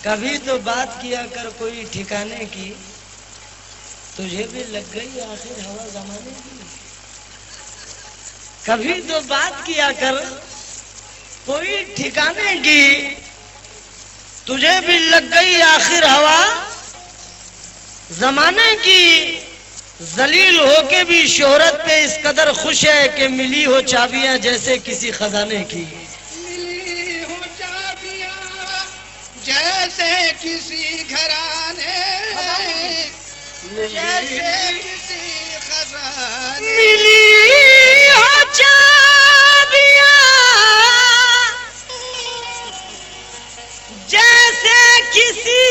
कभी तो बात किया कर कोई ठिकाने की, तुझे भी लग गई आखिर हवा जमाने की। कभी तो बात किया कर कोई ठिकाने की, तुझे भी लग गई आखिर हवा जमाने की। जलील होके भी शोहरत पे इस कदर खुश है कि मिली हो चाबियां जैसे किसी खजाने की। मिली हो चाबियां जैसे किसी घराने, जैसे किसी खजाने। मिली हो चाबियां जैसे किसी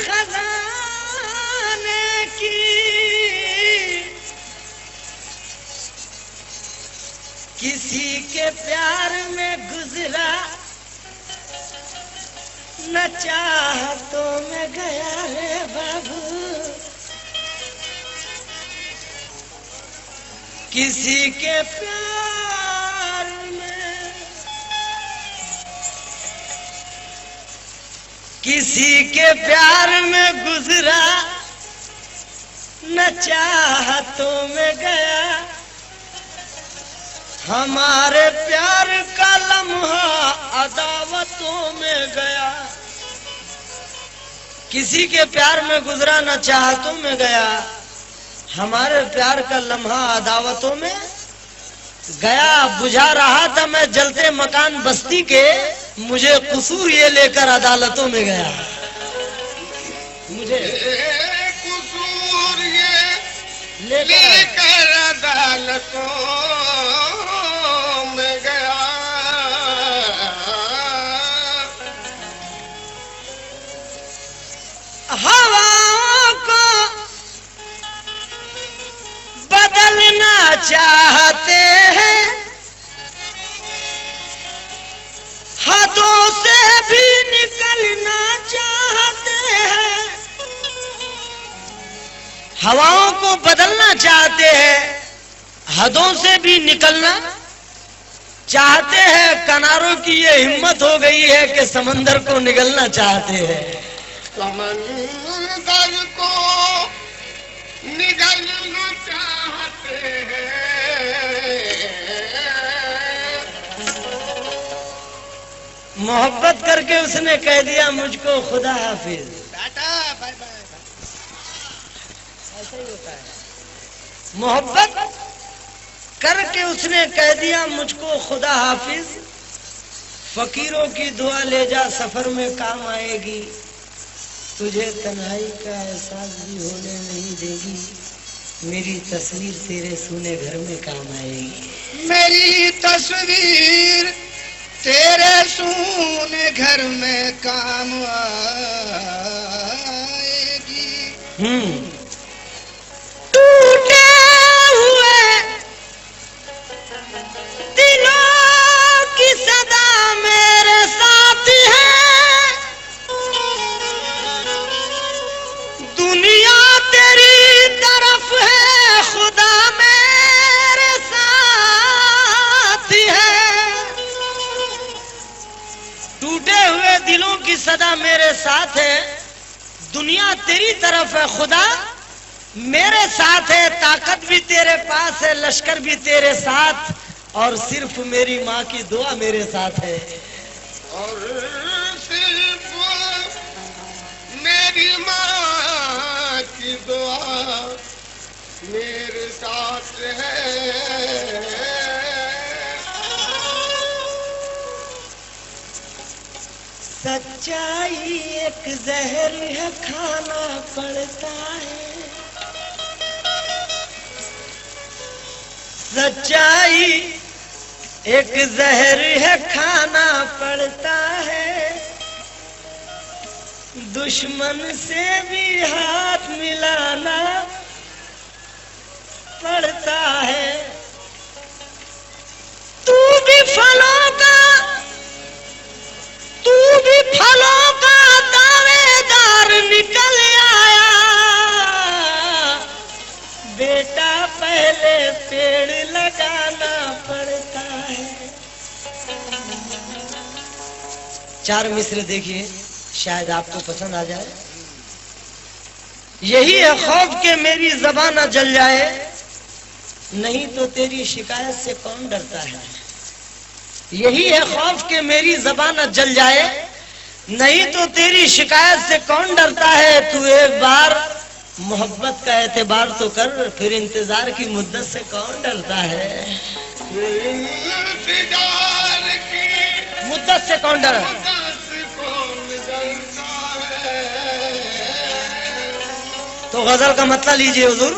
खजाने की। किसी के प्यार में गुजरा न चाहतों में गया रे बाबू। किसी के प्यार में, किसी के प्यार में गुजरा न चाहतों में गया। हमारे प्यार का लम्हा अदावतों में गया। किसी के प्यार में गुजरा न चाहतों में गया, हमारे प्यार का लम्हा अदावतों में गया। बुझा रहा था मैं जलते मकान बस्ती के, मुझे कसूर ये लेकर अदालतों में गया। मुझे कसूर ये लेकर अदालतों में गया। हवाओं को बदलना चाहते हैं, हदों से भी निकलना चाहते हैं। हवाओं को बदलना चाहते हैं, हदों से भी निकलना चाहते हैं। किनारों की ये हिम्मत हो गई है कि समंदर को निगलना चाहते हैं। समंदर को निगलना चाहते हैं। मोहब्बत करके उसने कह दिया मुझको खुदा हाफिज। Tata bye bye. ऐसा ही होता है। मोहब्बत करके उसने कह दिया मुझको खुदा हाफिज। फकीरों की दुआ ले जा सफर में काम आएगी, तुझे तन्हाई का एहसास भी होने नहीं देगी। मेरी तस्वीर तेरे सूने घर में काम आएगी। मेरी तस्वीर तेरे सूने घर में काम आएगी। टूटे हुए दिलों की सदा मेरे साथ है। दुनिया तेरी तरफ है, खुदा मेरे साथ है। टूटे हुए दिलों की सदा मेरे साथ है। दुनिया तेरी तरफ है, खुदा मेरे साथ है। ताकत भी तेरे पास है, लश्कर भी तेरे साथ, और सिर्फ मेरी माँ की दुआ मेरे साथ है। और सिर्फ मेरी माँ की दुआ मेरे साथ है। सच्चाई एक जहर है, खाना पड़ता है। सच्चाई एक जहर है, खाना पड़ता है। दुश्मन से भी हाथ मिलाना पड़ता है। तू भी फलों का दावेदार निकल आया। बेटा पहले पेड़ लगाना पड़ता है। चार मिसरे देखिए, शायद आपको पसंद आ जाए। यही है खौफ के मेरी ज़बान न जल जाए, नहीं तो तेरी शिकायत से कौन डरता है। यही है खौफ के मेरी ज़बान न जल जाए, नहीं तो तेरी शिकायत से कौन डरता है। तू एक बार मोहब्बत का एतबार तो कर, फिर इंतजार की मुद्दत से कौन डरता है। इंतजार की मुद्दत से कौन डरा। मुद्दत से कौन डरता है। तो गजल का मतलब लीजिए हुजूर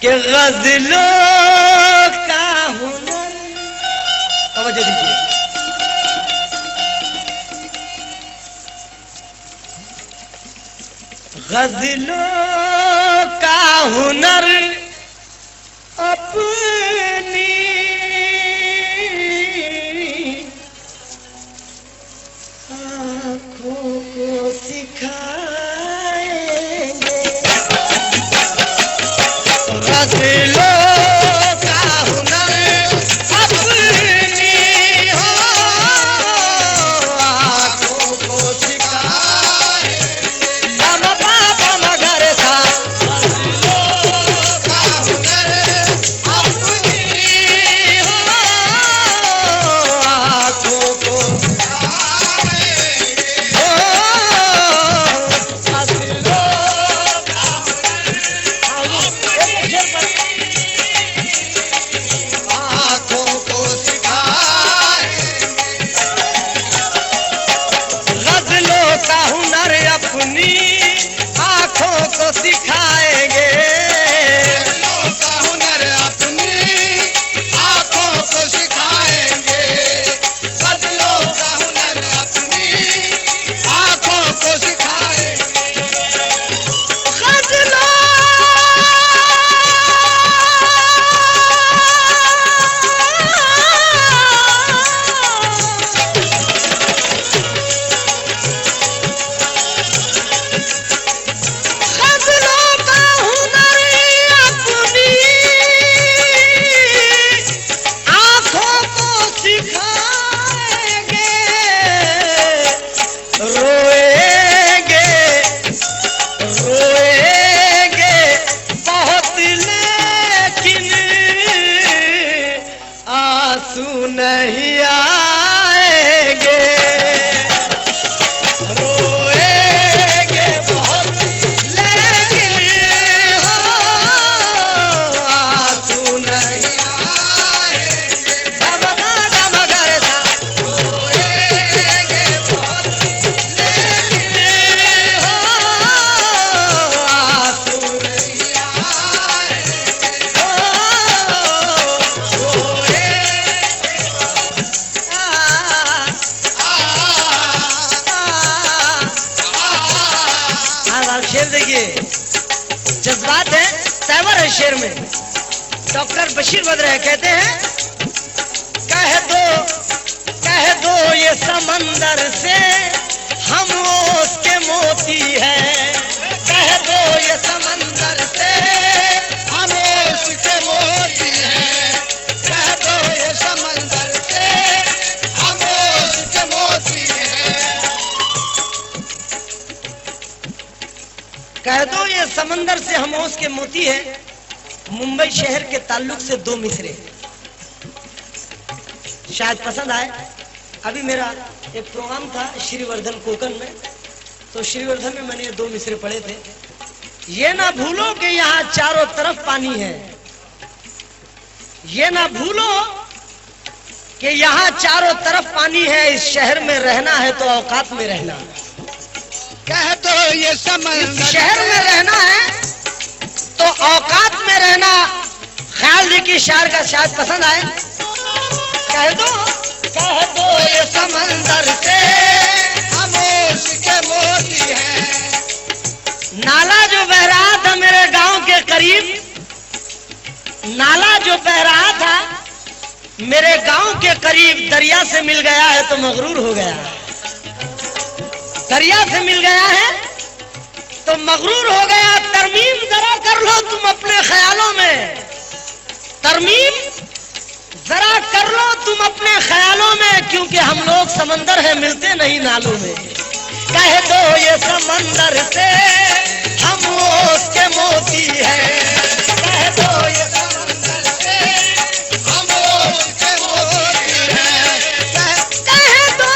कि गजलों का हुनर, तवज्जो दीजिए, गजलों का हुनर अपनी आँखों को सिखाएंगे। गजलों का हुनर अपनी हो आँखों को सिखाएंगे। हम पाप मगर था गजलों का हुनर अपनी हो आँखों को आँखों को गजलों का हुनर अपनी आँखों को सिखाएंगे। गजलों का हुनर अपनी आँखों को सिखाएंगे। गजलों का हुनर अपनी आँखों को सिखाएंगे। गजलों गजलों का हुनर अपनी आँखों को सिखाएंगे। रोएंगे रोएंगे बहुत लेकिन आंसू नहीं आएंगे। रोएंगे बहुत लेकिन आंसू नहीं आएंगे। मगर था रोएंगे बहुत लेकिन आंसू नहीं आएंगे। शेर देखिए, जज्बात है, तैवर है शेर में। डॉक्टर बशीर बद्र है, कहते हैं कह दो ये समंदर से हम उसके मोती हैं। कह दो ये समंदर से हम उसके मोती हैं। कह दो ये समंदर से हम उसके मोती हैं। कह दो ये समंदर से हम उसके मोती हैं। मुंबई शहर के ताल्लुक से दो मिसरे शायद पसंद आए। अभी मेरा एक प्रोग्राम था श्रीवर्धन कोकन में, तो श्रीवर्धन में मैंने ये दो मिसरे पढ़े थे। ये ना भूलो कि यहाँ चारों तरफ पानी है। ये ना भूलो कि यहाँ चारों तरफ पानी है। इस शहर में रहना है तो औकात में रहना। कह दो ये समंदर शहर में रहना है तो औकात में रहना। ख्याल देखिए, शायर का शायद पसंद आए। कह दो ये समंदर से हम उसके मोती हैं। नाला जो बह रहा था मेरे गांव के करीब, नाला जो बह रहा था मेरे गांव के करीब, दरिया से मिल गया है तो मगरूर हो गया। दरिया से मिल गया है तो मगरूर हो गया। तरमीम जरा कर लो तुम अपने ख्यालों में। तरमीम जरा कर लो तुम अपने ख्यालों में, क्योंकि हम लोग समंदर है मिलते नहीं नालों में। कह दो ये समंदर से हम उसके मोती हैं। कह दो ये समंदर से हम उसके मोती हैं। कह दो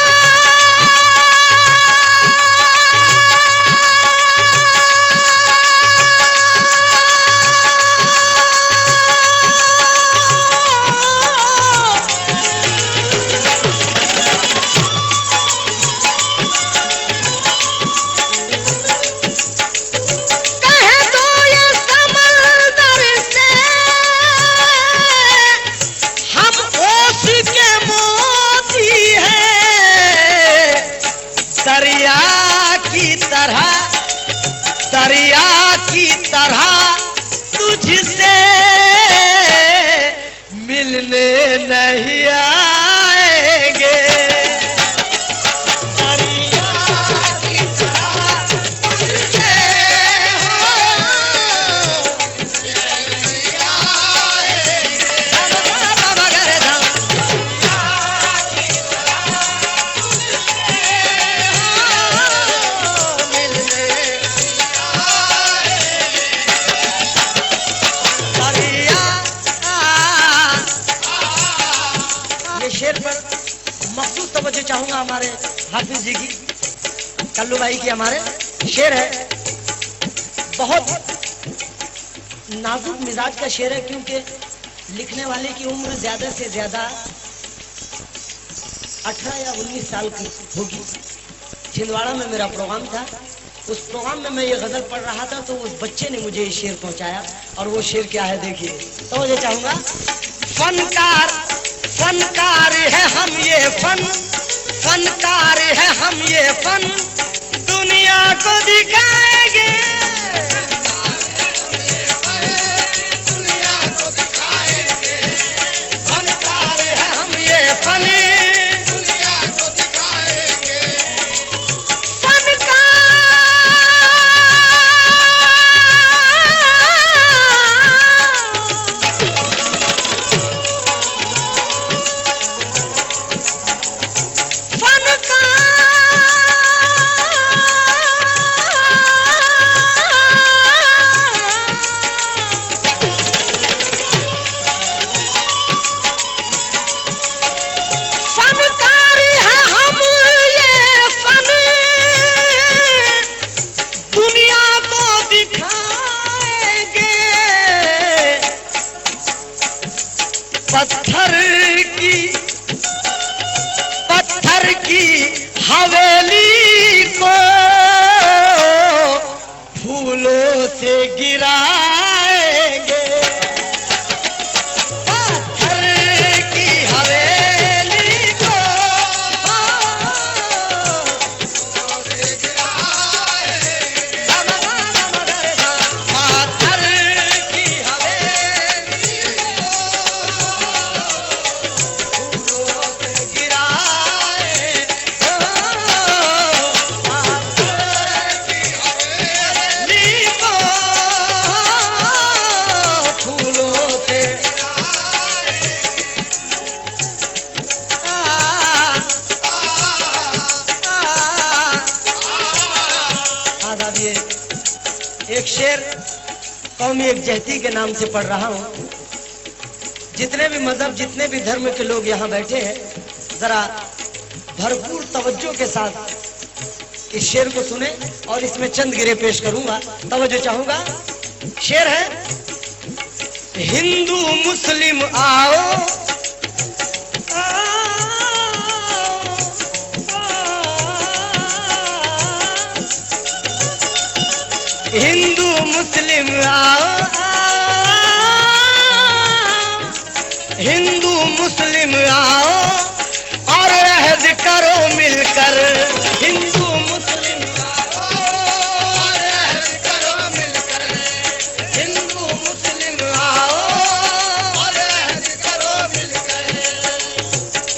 दरिया की तरह तुझसे मिलने नहीं आएंगे। दरिया की तरह तुझसे नहीं आएंगे। बाबा करे धाम। शेर पर मखसूस तवज्जो चाहूंगा हमारे हाफिज जी की, कल्लू भाई की। हमारे शेर है, बहुत नाजुक मिजाज का शेर है, क्योंकि लिखने वाले की उम्र ज्यादा से ज्यादा 18 या 19 साल की होगी। छिंदवाड़ा में मेरा प्रोग्राम था, उस प्रोग्राम में मैं ये गजल पढ़ रहा था, तो उस बच्चे ने मुझे ये शेर पहुंचाया। और वो शेर क्या है देखिए, तवज्जो चाहूंगा। फनकार है हम ये फनकार है हम ये फन, दुनिया को दिखाएंगे। दुनिया को दिखाएंगे। फनकार है हम ये फन, दुनिया को दिखाएंगे। पत्थर की हवेली को फूलों से गिराएंगे। पत्थर की हवेली को फूलों से गिराएंगे। पत्थर की हवेली एक शेर कौमी एकजहती के नाम से पढ़ रहा हूँ। जितने भी मजहब, जितने भी धर्म के लोग यहाँ बैठे हैं, जरा भरपूर तवज्जो के साथ इस शेर को सुने और इसमें चंद गिरे पेश करूंगा। तवज्जो चाहूंगा। शेर है, हिंदू मुस्लिम आओ हिंदू मुस्लिम आओ, हिंदू मुस्लिम आओ और रहद करो मिलकर। हिंदू मुस्लिम आओ और रहद करो मिलकर। हिंदू मुस्लिम आओ और रहद करो मिलकर।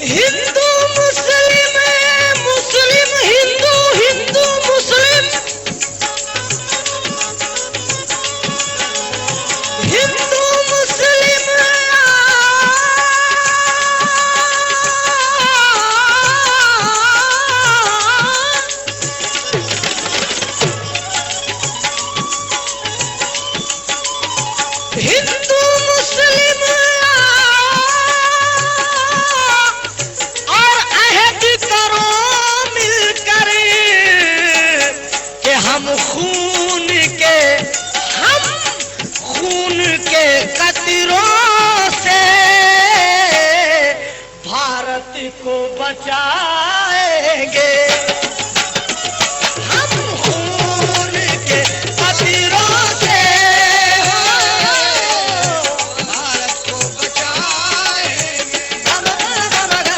हिंदू मुस्लिम, मुस्लिम हिंदू, हिंदू मुस्लिम, हिंदू मुस्लिम हिंदू मुस्लिम और अहद करो मिलकर कि हम खून के कतरों से भारत को बचाएंगे। हम खून के कतरों से भारत को बचाएंगे। हम खून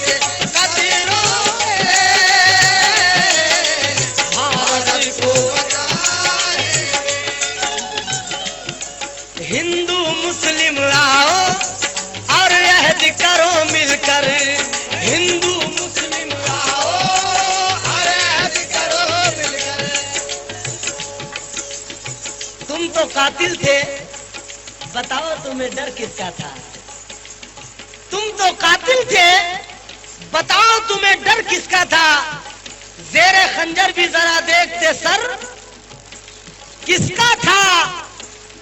के कतरों से भारत को हिंदू मुस्लिम आओ और अहद करो मिलकर। हिंदू मुस्लिम आओ और अहद करो मिलकर। तुम तो कातिल थे, बताओ तुम्हें डर किसका था? तुम तो कातिल थे, बताओ तुम्हें डर किसका था? जेरे खंजर भी जरा देखते सर किसका था?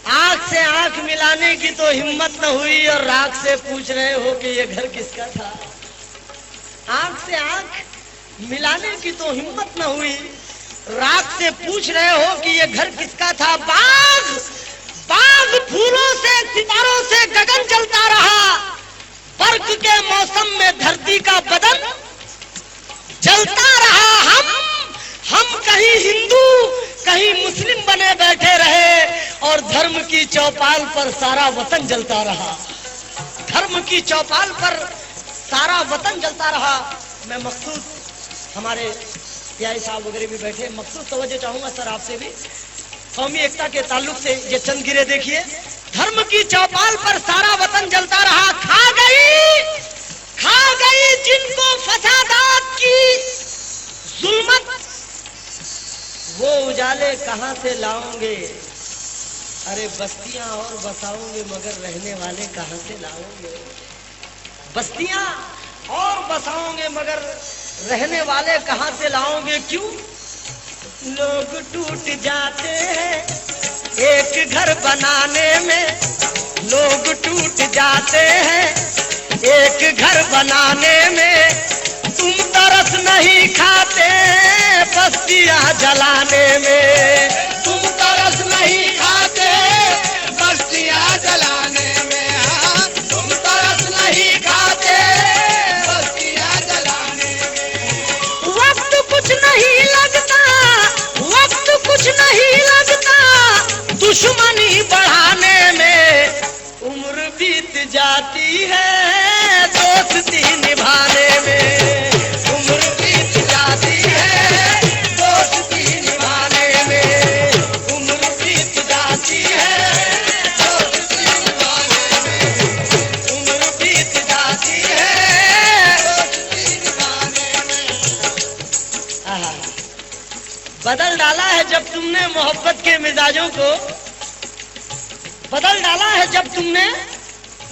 आंख से आंख मिलाने की तो हिम्मत न हुई और राख से पूछ रहे हो कि ये घर किसका था? आंख से आंख मिलाने की तो हिम्मत न हुई, राख से पूछ रहे हो कि ये घर किसका था? बाग बाग फूलों से सितारों से गगन जलता रहा, बर्फ के मौसम में धरती का बदन जलता रहा। हम कहीं हिंदू कहीं मुस्लिम बने बैठे रहे और धर्म की चौपाल पर सारा वतन जलता रहा। धर्म की चौपाल पर सारा वतन जलता रहा। मैं मखसूस हमारे पियाई साहब वगैरह भी बैठे, मखसूस तवज्जो चाहूंगा सर आपसे भी। कौमी एकता के ताल्लुक से ये चंद गिरे देखिए। धर्म की चौपाल पर सारा वतन जलता रहा। खा गई जिनको फसादात की जुल्मत, वो उजाले कहां से लाओगे? अरे बस्तियां और बसाओगे मगर रहने वाले कहां से लाओगे? बस्तियां और बसाओगे मगर रहने वाले कहां से लाओगे? क्यों? लोग टूट जाते हैं एक घर बनाने में, लोग टूट जाते हैं एक घर बनाने में। तुम तरस नहीं खाते बस्तियां जलाने में, तुम तरस नहीं खाते बस्तियां जलाने में। हाँ, तुम तरस नहीं खाते बस्तियां जलाने में। वक्त कुछ नहीं लगता, वक्त कुछ नहीं लगता दुश्मनी बढ़ाने में। उम्र बीत जाती है दोस्ती निभाने में। उम्र बीत जाती है दोस्ती निभाने में। उम्र बीत जाती है दोस्ती निभाने में। उम्र बीत जाती है दोस्ती निभाने में। बदल डाला है जब तुमने मोहब्बत के मिजाजों को, बदल डाला है जब तुमने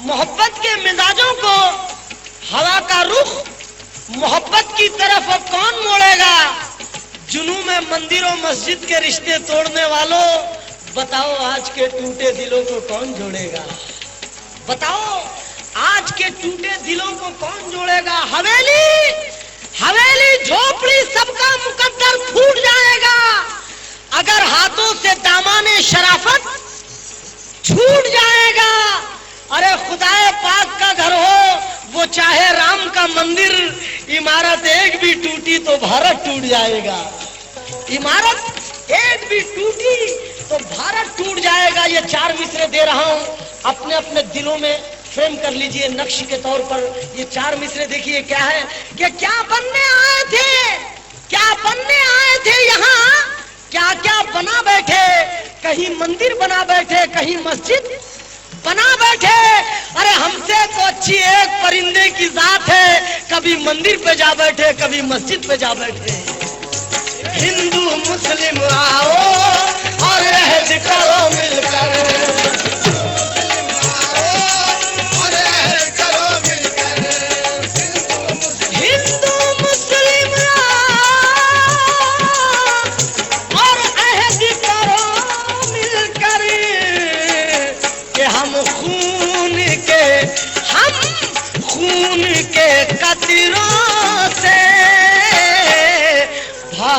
मोहब्बत के मिजाजों को। हवा का रुख मोहब्बत की तरफ अब कौन मोड़ेगा? जुनू में मंदिरों मस्जिद के रिश्ते तोड़ने वालों, बताओ आज के टूटे दिलों को कौन जोड़ेगा? बताओ आज के टूटे दिलों को कौन जोड़ेगा? हवेली हवेली झोपड़ी सबका मुकद्दर फूट जाएगा अगर हाथों से दामाने शराफत छूट जाएगा। अरे खुदाए पाक का घर हो, वो चाहे राम का मंदिर, इमारत एक भी टूटी तो भारत टूट जाएगा। इमारत एक भी टूटी तो भारत टूट जाएगा। ये चार मिसरे दे रहा हूं, अपने अपने दिलों में फ्रेम कर लीजिए नक्श के तौर पर। ये चार मिसरे देखिए क्या है कि क्या बनने आए थे, क्या बनने आए थे यहाँ, क्या क्या बना बैठे। कहीं मंदिर बना बैठे, कहीं मस्जिद बना बैठे। अरे हमसे तो अच्छी एक परिंदे की जात है, कभी मंदिर पे जा बैठे कभी मस्जिद पे जा बैठे। हिंदू मुस्लिम आओ और अहद करो मिलकर। हिंदू मुस्लिम आओ और अहद करो मिलकर।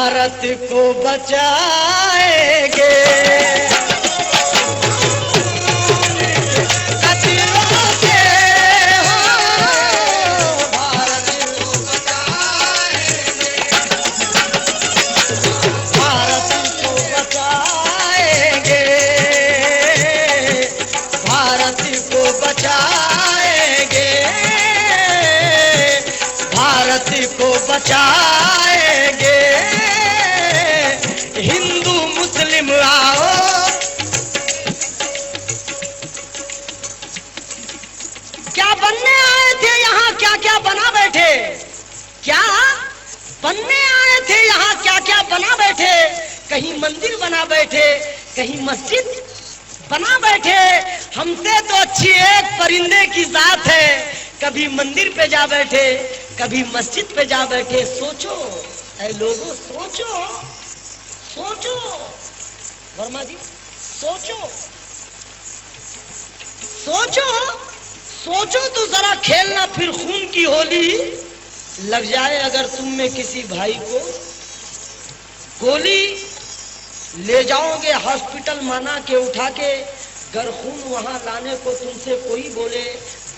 भारत को बचाएंगे। कचरों से हो, भारत को बचाएंगे। भारत को बचाएंगे। भारत को बचाएंगे। भारत को बचाएंगे। हिंदू मुस्लिम आओ, क्या बनने आए थे यहाँ, क्या क्या बना बैठे? क्या बनने आए थे यहाँ, क्या क्या बना बैठे? कहीं मंदिर बना बैठे, कहीं मस्जिद बना बैठे। हमसे तो अच्छी एक परिंदे की जात है, कभी मंदिर पे जा बैठे, कभी मस्जिद पे जा बैठे। सोचो ऐ लोगों, सोचो सोचो, वर्मा जी सोचो सोचो सोचो तो जरा खेलना फिर खून की होली लग जाए। अगर तुम में किसी भाई को गोली ले जाओगे हॉस्पिटल माना के उठा के, गर खून वहां लाने को तुमसे कोई बोले,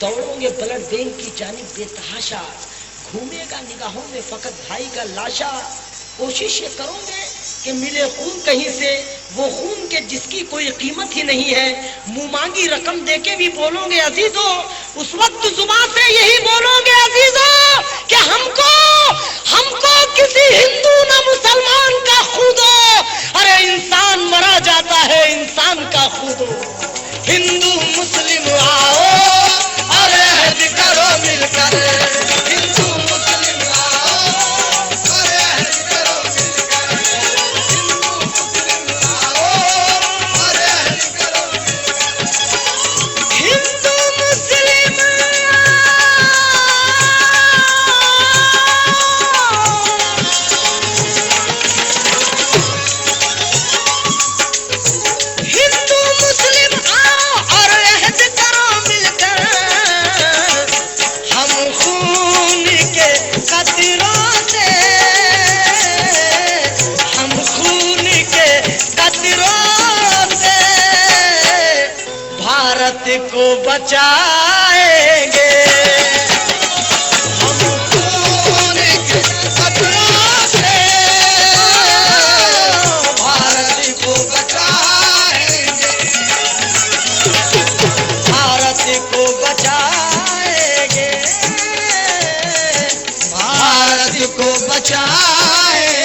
दौड़ोगे ब्लड बैंक की जानिब बेतहाशा, घूमेगा निगाहों में फकत भाई का लाशा। कोशिश ये करोगे कि मिले खून कहीं से, वो खून के जिसकी कोई कीमत ही नहीं है। मुंह मांगी रकम देके भी बोलोगे अजीजों, उस वक्त जुबान से यही बोलोगे अजीजों कि हमको हमको किसी हिंदू न मुसलमान का खुद हो। अरे इंसान मरा जाता है इंसान का खुद हो। हिंदू मुस्लिम आओ और अहद करो मिलकर। हिंदू मुस्लिम आओ और अहद करो मिलकर। हिंदू मुस्लिम आओ और अहद करो मिलकर। हिंदू मुस्लिम हिंदू मुस्लिम आओ और अहद करो मिलकर। हम खून के कतरों से, हम खून के कतरों से भारत को बचाएंगे। हम खून के कतरों से भारत को बचाएंगे। भारत को बचाएंगे। भारत को बचाएंगे।